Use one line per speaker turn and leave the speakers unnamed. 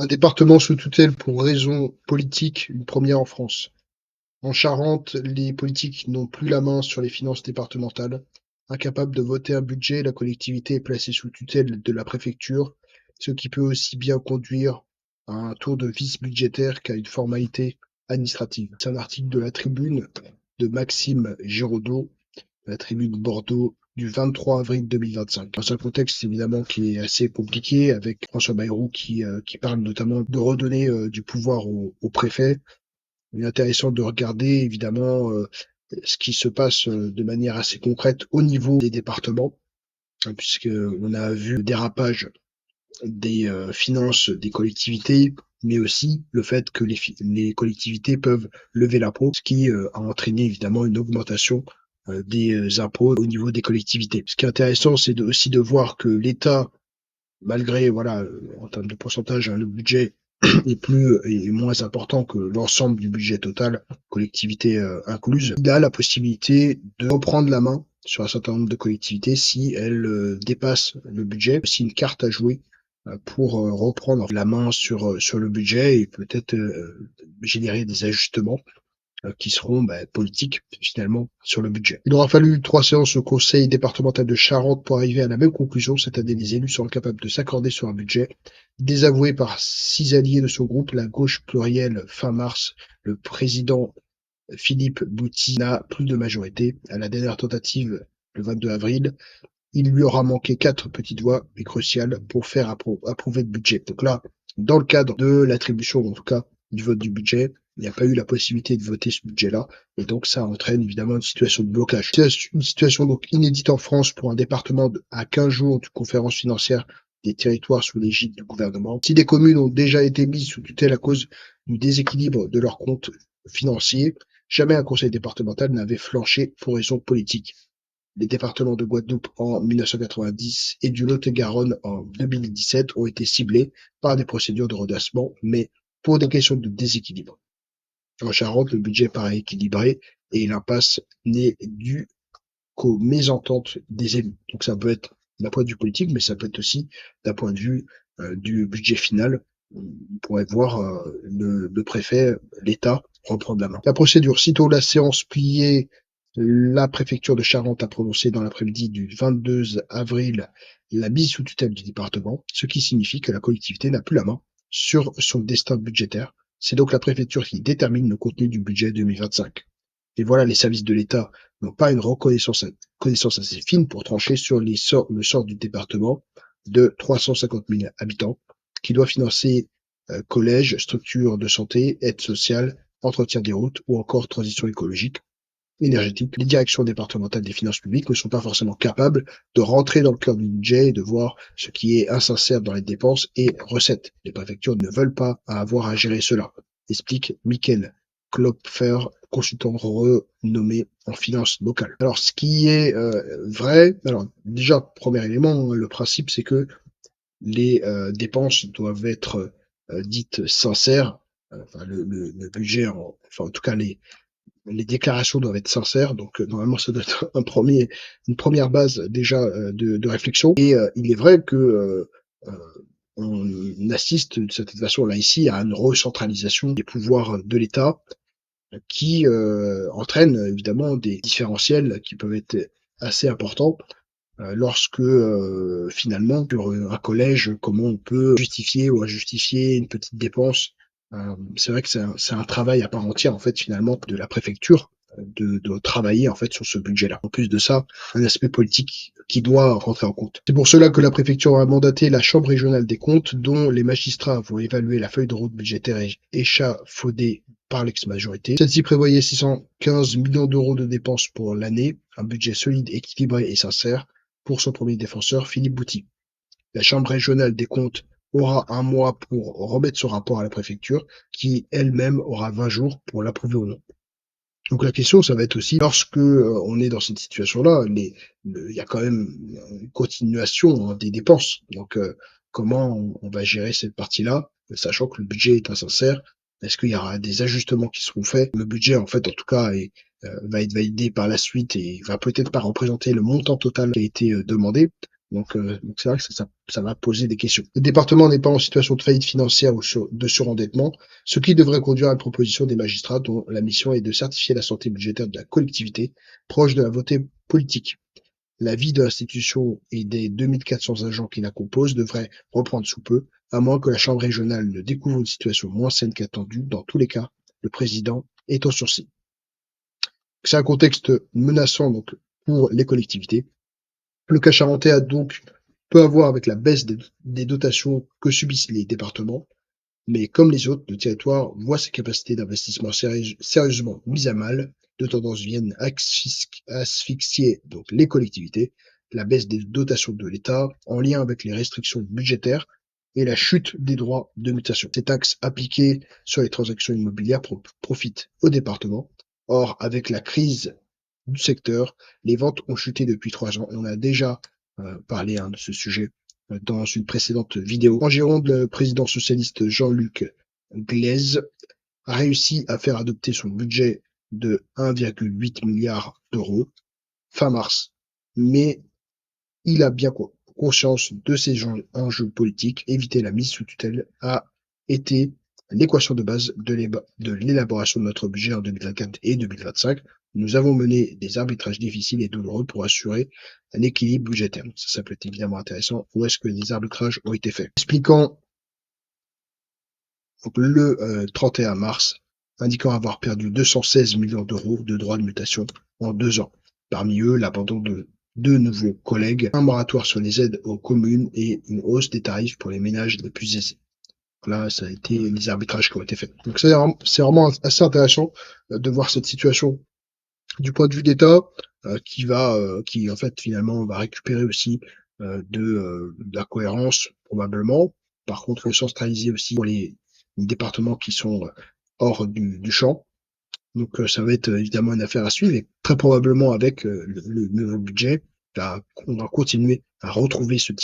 Un département sous tutelle pour raison politique, une première en France. En Charente, les politiques n'ont plus la main sur les finances départementales. Incapable de voter un budget, la collectivité est placée sous tutelle de la préfecture, ce qui peut aussi bien conduire à un tour de vis budgétaire qu'à une formalité administrative. C'est un article de la Tribune de Maxime Giraudot, la Tribune Bordeaux du 23 avril 2025. Dans un contexte évidemment qui est assez compliqué, avec François Bayrou qui parle notamment de redonner du pouvoir au préfet. Il est intéressant de regarder évidemment ce qui se passe de manière assez concrète au niveau des départements, puisque on a vu le dérapage des finances des collectivités, mais aussi le fait que les collectivités peuvent lever l'impôt, ce qui a entraîné évidemment une augmentation des impôts au niveau des collectivités. Ce qui est intéressant, c'est aussi de voir que l'État, malgré, voilà, en termes de pourcentage, hein, le budget est moins important que l'ensemble du budget total, collectivités incluses. Il a la possibilité de reprendre la main sur un certain nombre de collectivités si elles dépassent le budget. C'est une carte à jouer pour reprendre la main sur le budget et peut-être générer des ajustements qui seront politiques finalement sur le budget. Il aura fallu 3 séances au conseil départemental de Charente pour arriver à la même conclusion. Cette année, les élus sont incapables de s'accorder sur un budget. Désavoué par 6 alliés de son groupe, la gauche plurielle, fin mars, le président Philippe Bouty n'a plus de majorité. À la dernière tentative, le 22 avril, il lui aura manqué 4 petites voix, mais cruciales, pour faire approuver le budget. Donc là, dans le cadre de l'attribution, en tout cas, du vote du budget, il n'y a pas eu la possibilité de voter ce budget-là, et donc ça entraîne évidemment une situation de blocage. C'est une situation donc inédite en France pour un département à 15 jours de conférence financière des territoires sous l'égide du gouvernement. Si des communes ont déjà été mises sous tutelle à cause du déséquilibre de leurs comptes financiers, jamais un conseil départemental n'avait flanché pour raison politique. Les départements de Guadeloupe en 1990 et du Lot-et-Garonne en 2017 ont été ciblés par des procédures de redressement, mais pour des questions de déséquilibre. En Charente, le budget paraît équilibré et l'impasse n'est due qu'aux mésententes des élus. Donc ça peut être d'un point de vue politique, mais ça peut être aussi d'un point de vue du budget final. On pourrait voir le préfet, l'État, reprendre la main. La procédure, sitôt la séance pliée, la préfecture de Charente a prononcé dans l'après-midi du 22 avril la mise sous tutelle du département, ce qui signifie que la collectivité n'a plus la main sur son destin budgétaire. C'est donc la préfecture qui détermine le contenu du budget 2025. Et voilà, les services de l'État n'ont pas une connaissance assez fine pour trancher sur le sort du département de 350 000 habitants, qui doit financer collèges, structures de santé, aide sociale, entretien des routes ou encore transition écologique, énergétique. Les directions départementales des finances publiques ne sont pas forcément capables de rentrer dans le cœur du budget et de voir ce qui est insincère dans les dépenses et recettes. Les préfectures ne veulent pas avoir à gérer cela, explique Michael Klopfer, consultant renommé en finances locales. Alors, ce qui est vrai, alors déjà, premier élément, le principe, c'est que les dépenses doivent être dites sincères. Enfin, le budget, enfin, en tout cas, les déclarations doivent être sincères, donc normalement ça doit être une première base déjà de réflexion. Et il est vrai que on assiste de cette façon là ici à une recentralisation des pouvoirs de l'État qui entraîne évidemment des différentiels qui peuvent être assez importants lorsque finalement sur un collège, comment on peut justifier ou injustifier une petite dépense. C'est vrai que c'est un travail à part entière en fait finalement de la préfecture de travailler en fait sur ce budget-là. En plus de ça, un aspect politique qui doit rentrer en compte. C'est pour cela que la préfecture a mandaté la Chambre régionale des comptes, dont les magistrats vont évaluer la feuille de route budgétaire échafaudée par l'ex-majorité. Celle-ci prévoyait 615 millions d'euros de dépenses pour l'année, un budget solide, équilibré et sincère pour son premier défenseur, Philippe Bouty. La Chambre régionale des comptes aura un mois pour remettre son rapport à la préfecture, qui elle-même aura 20 jours pour l'approuver ou non. Donc la question, ça va être aussi, lorsque on est dans cette situation-là, il y a quand même une continuation des dépenses. Donc comment on va gérer cette partie-là, sachant que le budget est insincère? Est-ce qu'il y aura des ajustements qui seront faits? Le budget, en fait, en tout cas, va être validé par la suite et va peut-être pas représenter le montant total qui a été demandé. Donc c'est vrai que ça va poser des questions. Le département n'est pas en situation de faillite financière ou de surendettement, ce qui devrait conduire à une proposition des magistrats dont la mission est de certifier la santé budgétaire de la collectivité proche de la volonté politique. La vie de l'institution et des 2400 agents qui la composent devrait reprendre sous peu, à moins que la Chambre régionale ne découvre une situation moins saine qu'attendue. Dans tous les cas, le président est en sursis. C'est un contexte menaçant donc pour les collectivités. Le cas charentais a donc peu à voir avec la baisse des dotations que subissent les départements, mais comme les autres, le territoire voit ses capacités d'investissement sérieusement mises à mal. Deux tendances viennent asphyxier donc les collectivités, la baisse des dotations de l'État en lien avec les restrictions budgétaires et la chute des droits de mutation. Ces taxes appliquées sur les transactions immobilières profitent aux départements. Or, avec la crise du secteur, les ventes ont chuté depuis 3 ans. On a déjà parlé de ce sujet dans une précédente vidéo. En Gironde, le président socialiste Jean-Luc Glaise a réussi à faire adopter son budget de 1,8 milliard d'euros fin mars. Mais il a bien conscience de ces enjeux politiques. Éviter la mise sous tutelle a été l'équation de base de l'élaboration de notre budget en 2024 et 2025. Nous avons mené des arbitrages difficiles et douloureux pour assurer un équilibre budgétaire. Ça peut être évidemment intéressant. Où est-ce que les arbitrages ont été faits? Expliquant donc, le 31 mars, indiquant avoir perdu 216 millions d'euros de droits de mutation en 2 ans. Parmi eux, l'abandon de deux nouveaux collègues, un moratoire sur les aides aux communes et une hausse des tarifs pour les ménages les plus aisés. Là, ça a été les arbitrages qui ont été faits. Donc c'est vraiment assez intéressant de voir cette situation du point de vue d'État, qui en fait finalement va récupérer aussi de la cohérence probablement. Par contre, centraliser aussi pour les départements qui sont hors du champ. Donc ça va être évidemment une affaire à suivre et très probablement avec le nouveau budget, on va continuer à retrouver ce type